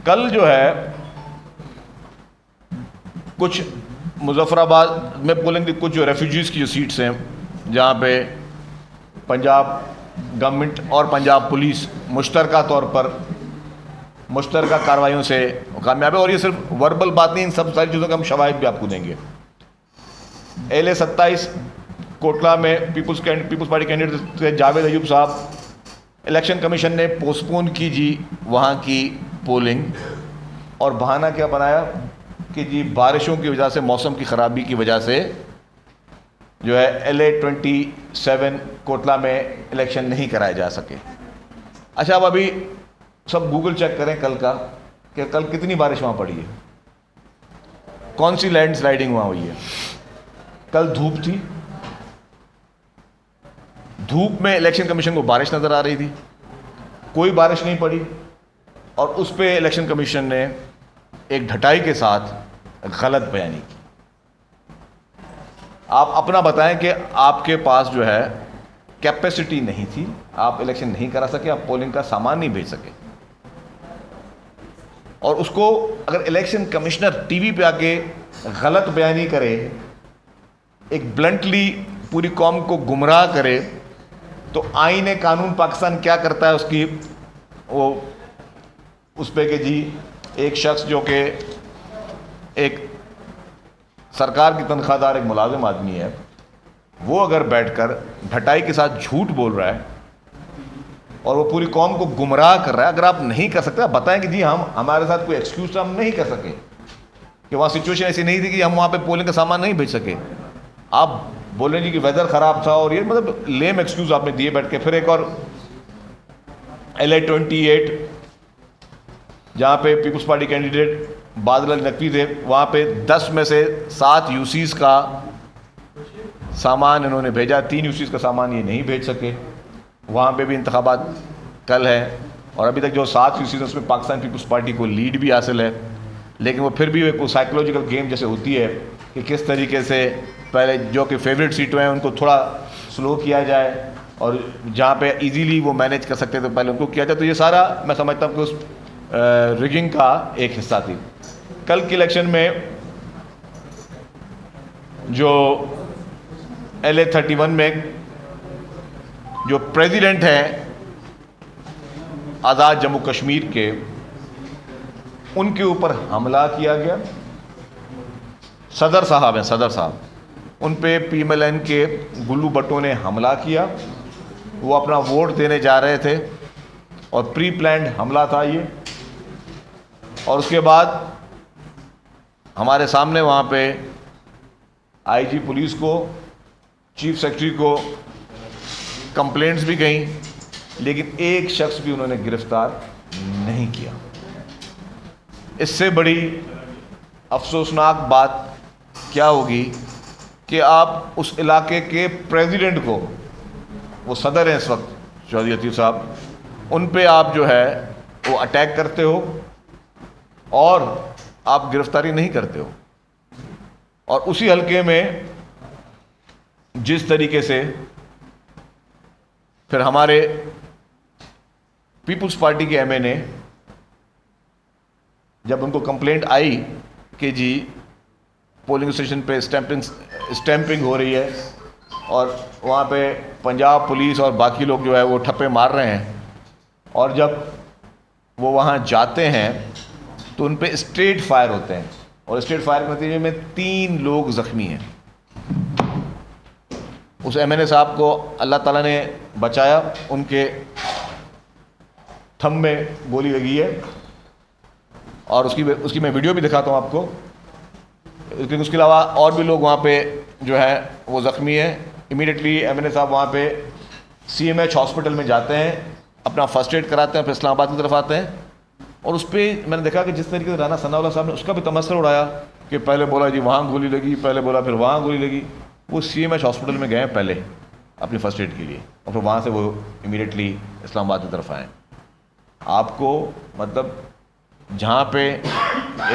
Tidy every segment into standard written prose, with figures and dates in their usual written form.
कल जो है कुछ मुजफ्फराबाद में पोलिंग की कुछ जो रेफ्यूजीज़ की जो सीट्स हैं जहाँ पे पंजाब गवर्नमेंट और पंजाब पुलिस मुश्तरका तौर पर मुश्तरका कार्रवाइयों से कामयाब है। और ये सिर्फ वर्बल बात नहीं, इन सब सारी चीज़ों के हम शवाहिद भी आपको देंगे। LA 27 कोटला में पीपुल्स पार्टी कैंडिडेट थे जावेद अयूब साहब, इलेक्शन कमीशन ने पोस्टपोन की जी वहाँ की पोलिंग, और बहाना क्या बनाया कि जी बारिशों की वजह से, मौसम की ख़राबी की वजह से जो है LA 27 कोटला में इलेक्शन नहीं कराए जा सके। अच्छा, अब अभी सब गूगल चेक करें कल का कि कल कितनी बारिश वहाँ पड़ी है, कौन सी लैंड स्लाइडिंग वहाँ हुई है। कल धूप थी, धूप में इलेक्शन कमीशन को बारिश नज़र आ रही थी, कोई बारिश नहीं पड़ी, और उस पर इलेक्शन कमीशन ने एक ढटाई के साथ गलत बयानी की। आप अपना बताएं कि आपके पास जो है कैपेसिटी नहीं थी, आप इलेक्शन नहीं करा सके, आप पोलिंग का सामान नहीं भेज सके, और उसको अगर इलेक्शन कमिश्नर टीवी पे आके गलत बयानी करे, एक ब्लंटली पूरी कौम को गुमराह करे, तो आईने कानून पाकिस्तान क्या करता है उसकी वो उस पे कि जी एक शख्स जो कि एक सरकार की तनख्वाहदार एक मुलाजिम आदमी है, वो अगर बैठकर ढटाई के साथ झूठ बोल रहा है और वो पूरी कौम को गुमराह कर रहा है, अगर आप नहीं कर सकते, आप बताएं कि जी हम हमारे साथ कोई एक्सक्यूज हम नहीं कर सके, कि वहाँ सिचुएशन ऐसी नहीं थी कि हम वहाँ पे पोलिंग का सामान नहीं भेज सके। आप बोल रहे जी कि वेदर ख़राब था, और ये मतलब लेम एक्सक्यूज़ आपने दिए बैठ के। फिर एक और LA 28 जहाँ पे पीपल्स पार्टी कैंडिडेट बादल अली नकवी थे, वहाँ पे 10 में से 7 UCs का सामान इन्होंने भेजा, 3 UCs का सामान ये नहीं भेज सके। वहाँ पे भी इंतखाबात कल है, और अभी तक जो 7 UCs हैं उसमें पाकिस्तान पीपल्स पार्टी को लीड भी हासिल है, लेकिन वो फिर भी एक साइकोलॉजिकल गेम जैसे होती है कि किस तरीके से पहले जो कि फेवरेट सीटें हैं उनको थोड़ा स्लो किया जाए, और जहाँ पे इजीली वो मैनेज कर सकते थे पहले उनको किया जाए। तो ये सारा मैं समझता हूँ कि उस रिगिंग का एक हिस्सा थी। कल के इलेक्शन में जो LA 31 में जो प्रेसिडेंट हैं आज़ाद जम्मू कश्मीर के, उनके ऊपर हमला किया गया। सदर साहब हैं, सदर साहब, उन पे PMLN के गुल्लू भट्टो ने हमला किया। वो अपना वोट देने जा रहे थे और प्री प्लान्ड हमला था ये, और उसके बाद हमारे सामने वहाँ पे IG पुलिस को, चीफ सेक्रेटरी को कंप्लेंट्स भी गई, लेकिन एक शख्स भी उन्होंने गिरफ्तार नहीं किया। इससे बड़ी अफसोसनाक बात क्या होगी कि आप उस इलाके के प्रेसिडेंट को, वो सदर हैं इस वक्त चौधरी अतीफ साहब, उन पे आप जो है वो अटैक करते हो और आप गिरफ्तारी नहीं करते हो। और उसी हलके में जिस तरीके से फिर हमारे पीपुल्स पार्टी के MNA, जब उनको कंप्लेंट आई कि जी पोलिंग स्टेशन पे स्टैंपिंग हो रही है और वहाँ पे पंजाब पुलिस और बाकी लोग जो है वो ठप्पे मार रहे हैं, और जब वो वहाँ जाते हैं तो उन पे स्ट्रेट फायर होते हैं, और स्ट्रेट फायर के नतीजे में 3 लोग ज़ख्मी हैं। उस MNA साहब को अल्लाह ताला ने बचाया, उनके थंब में गोली लगी है, और उसकी मैं वीडियो भी दिखाता हूँ आपको। लेकिन उसके अलावा और भी लोग वहाँ पे जो है वो ज़ख्मी हैं। इमीडिएटली MNA साहब वहाँ पे CMH हॉस्पिटल में जाते हैं, अपना फर्स्ट एड कराते हैं, फिर इस्लामाबाद की तरफ आते हैं। और उस पर मैंने देखा कि जिस तरीके से राना सनाउल्लाह साहब ने उसका भी तमस्सुर उड़ाया कि पहले बोला जी वहाँ गोली लगी, पहले बोला फिर वहाँ गोली लगी। वो CMH हॉस्पिटल में गए पहले अपनी फर्स्ट एड के लिए, और फिर वहाँ से वो इमीडिएटली इस्लामाबाद की तरफ आए। आपको मतलब जहाँ पे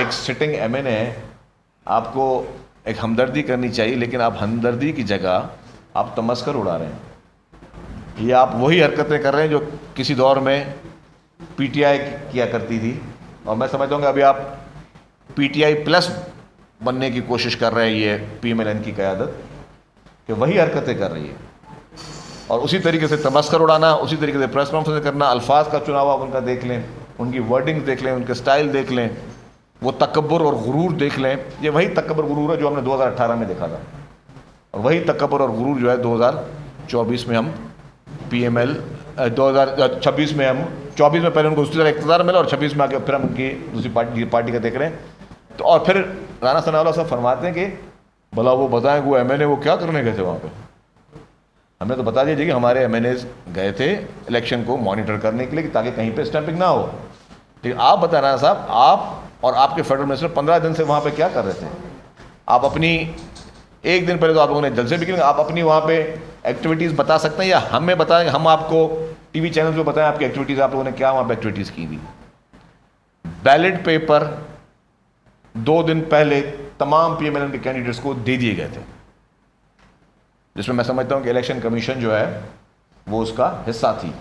एक सिटिंग MNA है, आपको एक हमदर्दी करनी चाहिए, लेकिन आप हमदर्दी की जगह आप तमस्कर उड़ा रहे हैं। ये आप वही हरकतें कर रहे हैं जो किसी दौर में PTI किया करती थी, और मैं समझता हूँ कि अभी आप PTI प्लस बनने की कोशिश कर रहे हैं ये PMLN की क़यादत, कि वही हरकतें कर रही है और उसी तरीके से तमस्कर उड़ाना, उसी तरीके से प्रेस कॉन्फ्रेंस करना, अल्फाज का चुनाव आप उनका देख लें, उनकी वर्डिंग देख लें, उनके स्टाइल देख लें, वो तकब्बुर और गुरूर देख लें। ये वही तकब्बुर गुरूर है जो हमने 2018 में देखा था, और वही तकब्बुर और गुरूर जो है 2024 में हम PML 2026 में हम 24 में पहले उनको उसी तरह इक़्तिदार मिला और 26 में आके फिर हम उनकी दूसरी पार्टी का देख रहे हैं। तो और फिर राना सनाउल्लाह साहब फरमाते हैं कि भला वो बताएं वो MNA वो क्या करने गए थे वहाँ पे। हमने तो बता दिया कि हमारे MNAs गए थे इलेक्शन को मॉनिटर करने के लिए कि ताकि कहीं पे स्टैंपिंग ना हो। ठीक, आप बताएं राना साहब, आप और आपके फेडरल मिनिस्टर 15 दिन से वहाँ पे क्या कर रहे थे? आप अपनी, एक दिन पहले तो आप लोगों ने जलसे भी किए, आप अपनी वहाँ पे एक्टिविटीज़ बता सकते हैं या हमें बताएं, हम आपको TV चैनल पे बताएं आपकी एक्टिविटीज़, आप लोगों ने क्या वहाँ पे एक्टिविटीज़ की थी। बैलेट पेपर 2 दिन पहले तमाम PMLN के कैंडिडेट्स को दे दिए गए थे, जिसमें मैं समझता हूँ कि इलेक्शन कमीशन जो है वो उसका हिस्सा थी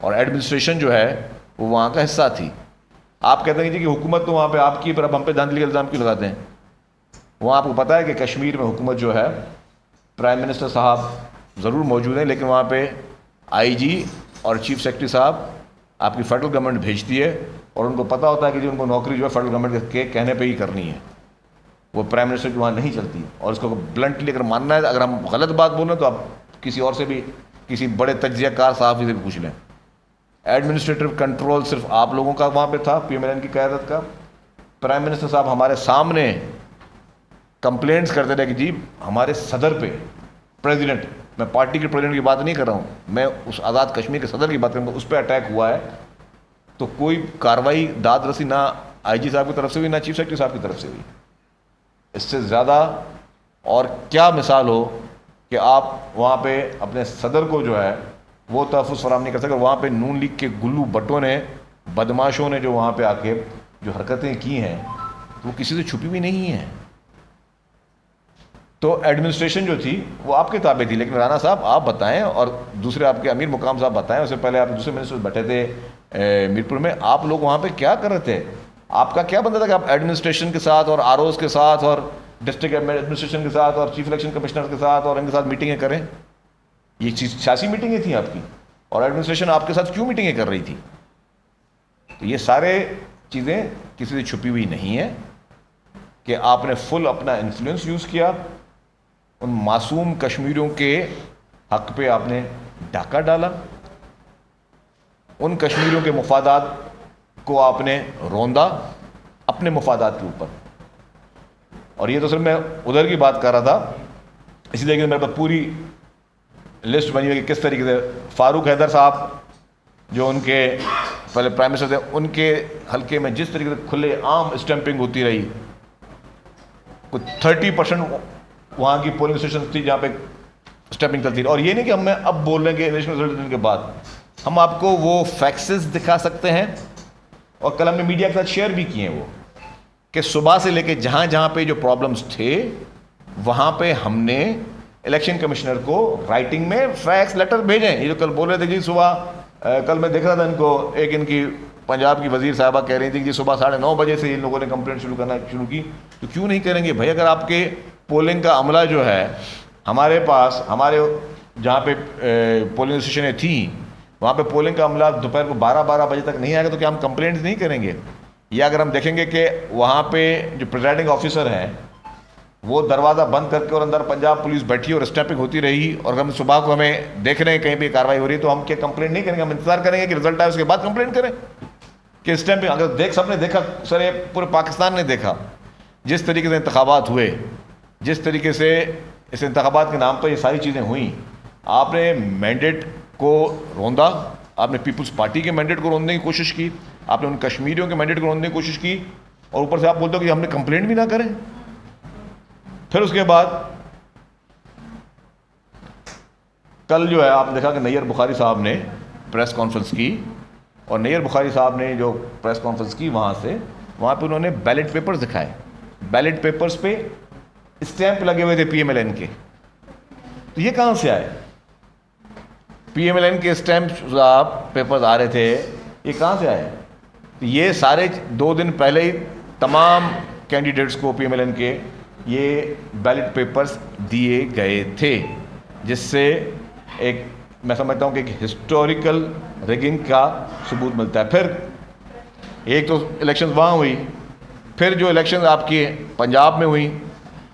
और एडमिनिस्ट्रेशन जो है वो वहाँ का हिस्सा थी। आप कहते हैं कि हुकूमत तो वहाँ पे आपकी, पर अब हम पे धांधली का इल्ज़ाम क्यों लगाते हैं? वहाँ आपको पता है कि कश्मीर में हुकूमत जो है, प्राइम मिनिस्टर साहब ज़रूर मौजूद हैं, लेकिन वहाँ पे IG और चीफ सेक्रेटरी साहब आपकी फेडरल गवर्नमेंट भेजती है और उनको पता होता है कि जो उनको नौकरी जो है फेडरल गवर्नमेंट के कहने पे ही करनी है, वो प्राइम मिनिस्टर की वहाँ नहीं चलती। और इसको ब्लंटली अगर मानना है, अगर हम गलत बात बोल रहे हैं तो आप किसी और से भी, किसी बड़े तज्जियाकार साहब से भी पूछ लें। एडमिनिस्ट्रेटिव कंट्रोल सिर्फ आप लोगों का वहाँ पे था PMLN की क़यादत का। प्राइम मिनिस्टर साहब हमारे सामने कंप्लेंट्स करते रहे कि जी हमारे सदर पे, प्रेसिडेंट, मैं पार्टी के प्रेसिडेंट की बात नहीं कर रहा हूँ, मैं उस आज़ाद कश्मीर के सदर की बात कर रहा हूँ, उस पर अटैक हुआ है। तो कोई कार्रवाई, दाद रसी ना IG साहब की तरफ से हुई, ना चीफ सेक्रेटरी साहब की तरफ से हुई। इससे ज़्यादा और क्या मिसाल हो कि आप वहाँ पे अपने सदर को जो है वो तहफ़्फ़ुज़ फराहम नहीं कर सके। वहाँ पे नून लीग के गुल्लू भट्टों ने, बदमाशों ने जो वहाँ पे आके जो हरकतें की हैं तो वो किसी से छुपी भी नहीं हैं। तो एडमिनिस्ट्रेशन जो थी वो आपके ताबे थी। लेकिन राना साहब आप बताएं और दूसरे आपके अमीर मुकाम साहब बताएं, उससे पहले आप दूसरे मिनिस्टर बैठे थे मीरपुर में, आप लोग वहाँ पे क्या कर रहे थे? आपका क्या बनता था कि आप एडमिनिस्ट्रेशन के साथ और ROs के साथ और डिस्ट्रिक्ट एडमिनिस्ट्रेशन के साथ और चीफ इलेक्शन कमिश्नर के साथ और इनके साथ मीटिंगें करें? ये चीज़ सियासी मीटिंगें थी आपकी, और एडमिनिस्ट्रेशन आपके साथ क्यों मीटिंगें कर रही थी? तो ये सारे चीज़ें किसी से छुपी हुई नहीं है कि आपने फुल अपना इन्फ्लुएंस यूज़ किया, उन मासूम कश्मीरियों के हक पे आपने डाका डाला, उन कश्मीरियों के मुफादात को आपने रोंदा अपने मुफादात के ऊपर। और ये तो सिर्फ मैं उधर की बात कर रहा था, इसलिए कि मेरे पास पूरी लिस्ट बनी हुई कि किस तरीके से फारूक हैदर साहब जो उनके पहले प्राइम मिनिस्टर थे, उनके हल्के में जिस तरीके से खुले आम स्टैंपिंग होती रही, कुछ 30% वहाँ की पोलिंग स्टेशन थी जहाँ पे स्टैंपिंग चलती रही। और ये नहीं कि हम अब बोल रहे हैं कि इलेक्शन रिजल्ट के बाद, हम आपको वो फैक्सेस दिखा सकते हैं और कल हमने मीडिया के साथ शेयर भी किए हैं वो, कि सुबह से लेके जहाँ जहाँ पे जो प्रॉब्लम्स थे वहाँ पे हमने इलेक्शन कमिश्नर को राइटिंग में फैक्स लेटर भेजे। ये जो कल बोल रहे थे जी सुबह, कल मैं देख रहा था इनको, एक इनकी पंजाब की वजीर साहबा कह रही थी कि सुबह 9:30 बजे से इन लोगों ने कंप्लेंट करना शुरू की। तो क्यों नहीं करेंगे भाई? अगर आपके पोलिंग का अमला जो है हमारे पास, हमारे जहाँ पे पोलिंग स्टेशनें थी वहाँ पे पोलिंग का अमला दोपहर को 12 बजे तक नहीं आएगा तो क्या हम कंप्लेंट नहीं करेंगे? या अगर हम देखेंगे कि वहाँ पे जो प्रिजाइडिंग ऑफिसर हैं वो दरवाज़ा बंद करके और अंदर पंजाब पुलिस बैठी और स्टैंपिंग होती रही, और हम सुबह को हमें देख रहे हैं कहीं भी कार्रवाई हो रही है, तो हम क्या कंप्लेंट नहीं करेंगे? हम इंतजार करेंगे कि रिजल्ट आए उसके बाद कंप्लेंट करें कि स्टैंपिंग? अगर सबने देखा, सर ये पूरे पाकिस्तान ने देखा जिस तरीके से इंतखाबात हुए, जिस तरीके से इस इंतखाबात के नाम पर ये सारी चीज़ें हुई, आपने मैंडेट को रोंदा, आपने पीपल्स पार्टी के मैंडेट को रोंदने की कोशिश की, आपने उन कश्मीरियों के मैंडेट को रोंदने की कोशिश की, और ऊपर से आप बोलते हो कि हमने कंप्लेंट भी ना करें। फिर उसके बाद कल जो है आपने देखा कि नैयर बुखारी साहब ने प्रेस कॉन्फ्रेंस की, और नैयर बुखारी साहब ने जो प्रेस कॉन्फ्रेंस की वहाँ पे उन्होंने बैलेट पेपर्स दिखाए। बैलेट पेपर्स पे स्टैंप लगे हुए थे PMLN के। तो ये कहाँ से आए? PMLN के स्टैंप आप पेपर्स आ रहे थे, ये कहाँ से आए? तो ये सारे 2 दिन पहले ही तमाम कैंडिडेट्स को PMLN के ये बैलेट पेपर्स दिए गए थे, जिससे एक मैं समझता हूँ कि एक हिस्टोरिकल रिगिंग का सबूत मिलता है। फिर एक तो इलेक्शंस वहाँ हुई, फिर जो इलेक्शंस आपकी पंजाब में हुई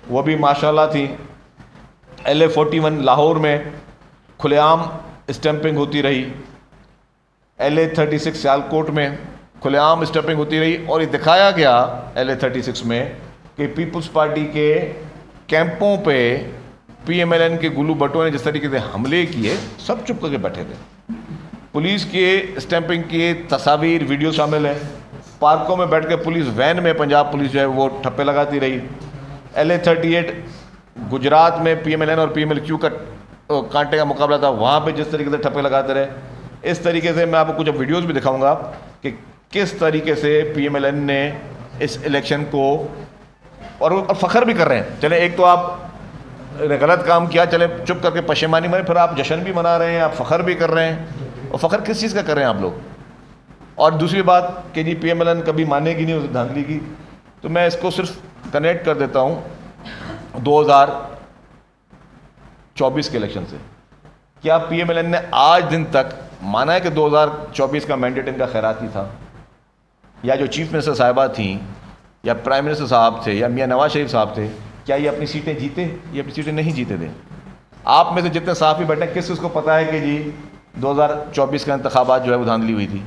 वो भी माशाल्लाह थी। LA 41 लाहौर में खुलेआम स्टैंपिंग होती रही, LA 36 सियालकोट में खुलेआम स्टैंपिंग होती रही, और ये दिखाया गया LA 36 में कि पीपल्स पार्टी के कैंपों पे PMLN के गुल्लू भट्टों ने जिस तरीके से हमले किए, सब चुप करके बैठे थे। पुलिस के स्टैंपिंग की तस्वीर वीडियो शामिल है। पार्कों में बैठ के पुलिस वैन में पंजाब पुलिस जो है वो ठप्पे लगाती रही। LA 38 गुजरात में PMLN और PMLQ का कांटे का मुकाबला था, वहाँ पे जिस तरीके से ठप्पे लगाते रहे, इस तरीके से मैं आपको कुछ वीडियोस भी दिखाऊंगा कि किस तरीके से PMLN ने इस इलेक्शन को और फ़ख्र भी कर रहे हैं। चले, एक तो आप गलत काम किया, चले चुप करके पशेमानी मने, फिर आप जश्न भी मना रहे हैं, आप फ़ख्र भी कर रहे हैं। और फ़ख्र किस चीज़ का कर रहे हैं आप लोग? और दूसरी बात कि जी PMLN कभी मानेगी नहीं उस धांधली की, तो मैं इसको सिर्फ कनेक्ट कर देता हूँ 2024 के इलेक्शन से। क्या PMLN ने आज दिन तक माना है कि 2024 का मैंडेट इनका खैराती था? या जो चीफ मिनिस्टर साहिबा थी, या प्राइम मिनिस्टर साहब थे, या मियाँ नवाज शरीफ साहब थे, क्या ये अपनी सीटें जीते? ये अपनी सीटें नहीं जीते थे। आप में से जितने साफ़ी बैठे, किस को पता है कि जी 2024 का इंतखाबात जो है वो धांधली हुई थी?